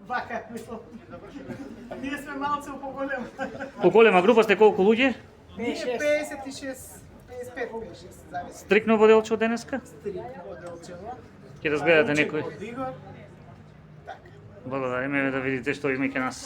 Вака, мислам. Ние сме малце поголема. Поголема група сте колку луѓе? Ние 56, 55, 56, зависи. Стрикно во делче од денеска? Стрикно во делчево. Ќе разгледате некој. Од Игор. Така. Благодариме да видите што има ке нас.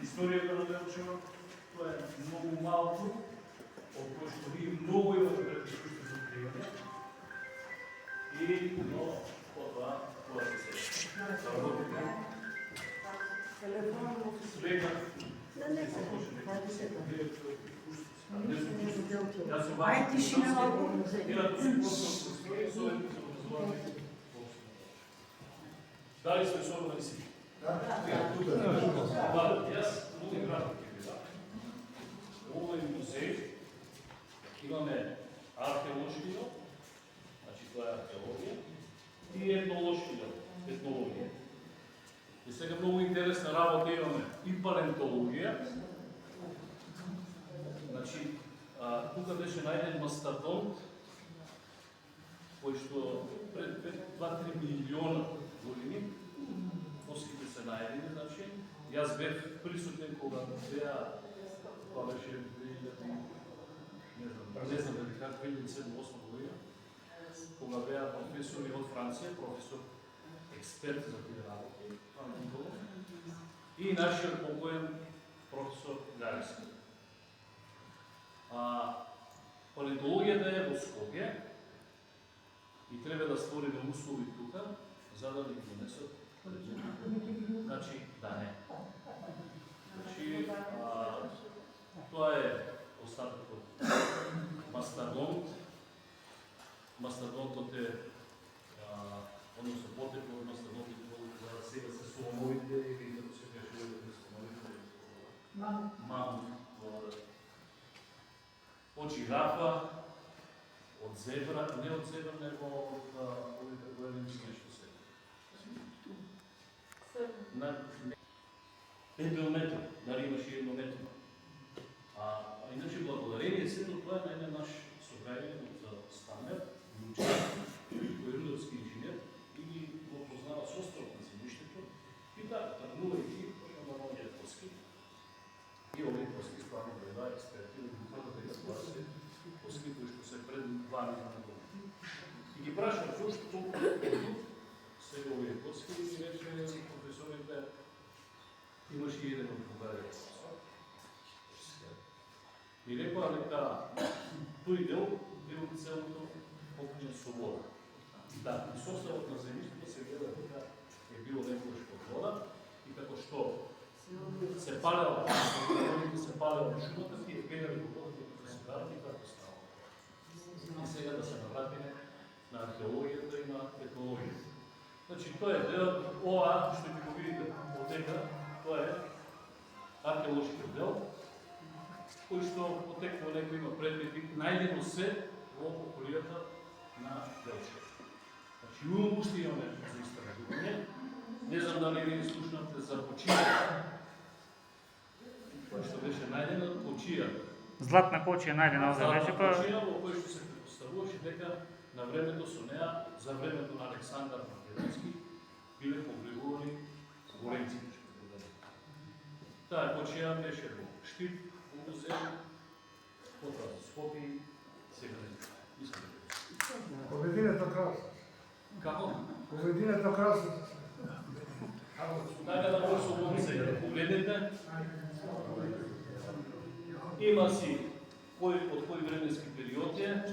Историјата на Делчево, тоа е многу малку, од кој што вие многу имате предискуство за откривање. И, но, потоа, тоа се сега. Сега, Ај тишина малку. Дали сте собрани си? Јас многу кратко ќе ви дам. Овој музеј имаме археолошки дел, значи тоа е археологија, и етнолошки дел, етнологија. И сега многу интересна работа имаме и палеонтологија. Значи, тука беше најден мастодонт, кој што пред 2-3 милиона години коските се најдени, значи, јас бев присутен кога беа, тоа беше 2000, не знам дали как, 2007-2008 година, кога беа професори од Франција, професор експерт за тие работи, и нашиот покоен професор Гариски. Палеонтологијата е во Скопје и треба да створиме услови тука, за да ни донесат. Значи, да не. Значи, тоа е остатокот мастодонт. Мастодонтот е, односно потекло од мастодонтот, за сега се слоновите или како се каже слоновите. Мамут. Од жирафа, од зебра, не од зебра, него од овите големи нешто се. Еднометро, дали имаше еднометро. Иначе благодарение сето тоа е на наш сограѓанин од Станер, кој е рудовски инженер и ги го познава составот на земјиштето и така, тргнувајќи на многите коски. И овие коски стварно гледа експерти од духата да изгласат коски кои што се пред 2 милиона години. И ги прашам зошто толку сега овие коски и рече професорите имаше еден од Бугарија. И рекоа дека тој дел бил целото покриен со вода. Да, и составот на земјиштето се гледа дека е било некојаш под вода и како што се палела шумата, тие гледали во водата и се гарали како става. И сега да се навратиме на археологијата и на етнологијата. Значи, тоа е дел, ова што ќе го видите одека, тоа е археолошки дел, кој што потекува некој има предмети, најдено се во околијата на Делчево. Значи, уште имаме за истражување. Не знам дали ви слушнате за почијата, кој што беше најдена, почија. Златна кочија најдена овде беше, па... Почија во кој што се предпоставува зборуваше дека на времето со неа, за времето на Александар Македонски, биле погребувани големците. Таа почина беше во Штип, во Узел, потоа во Скопје, сега не знам. Повединето красно. Како? Повединето красно. Така да може се да погледнете. Има си од кој временски период е.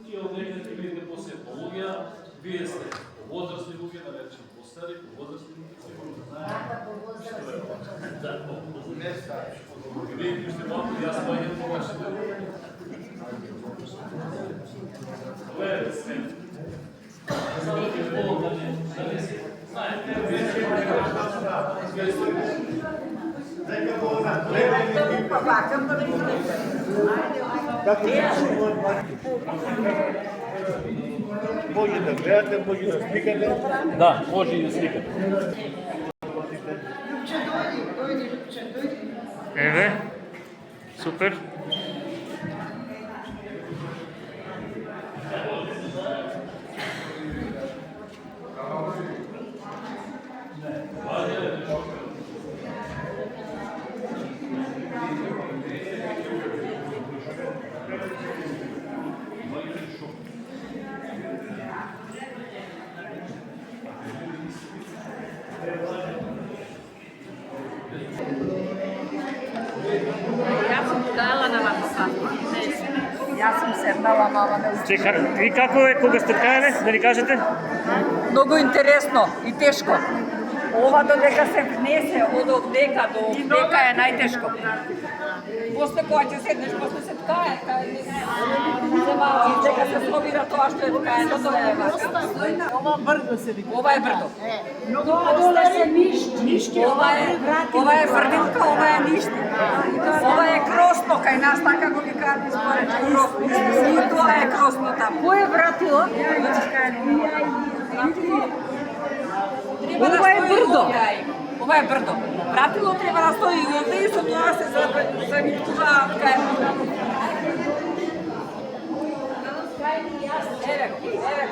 И од некаде видите после луѓе, вие сте повозрастни луѓе, да речем постари, повозрастни луѓе, да, не стари. Вие уште малку јас паѓам тогаш. Ова е свет. Само ќе полу да не се знаете. Може да гледате, може да стикате. Да, може и да сликате. Еве, супер. Јас сум дала на вака. Јас сум седнала мама на устата. Чека, и како е кога сте ткаеле, да ни кажете? Многу интересно и тешко. Ова додека се внесе од овдека до овдека е најтешко. После кога ќе седнеш, после се ткае, дека се собира тоа што е ткаено, тоа е важно. Ова брдо се вика. Ова е брдо. Доле се нишки. Ова е брдилка, ова е нишки. Ова е кросно, кај нас така го викаат изборече кросно. И тоа е кросно таму. Кој е вратило? Треба да Ова е стои брдо. овде. Ова е брдо. Пратило треба да стои овде и со тоа се завиткува кај. Еве, еве.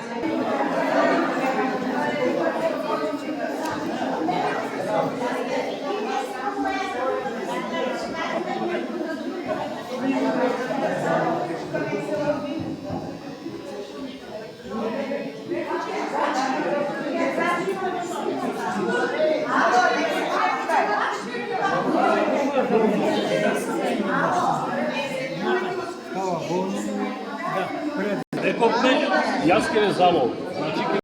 Рековме, јас ќе ве замолам. Значи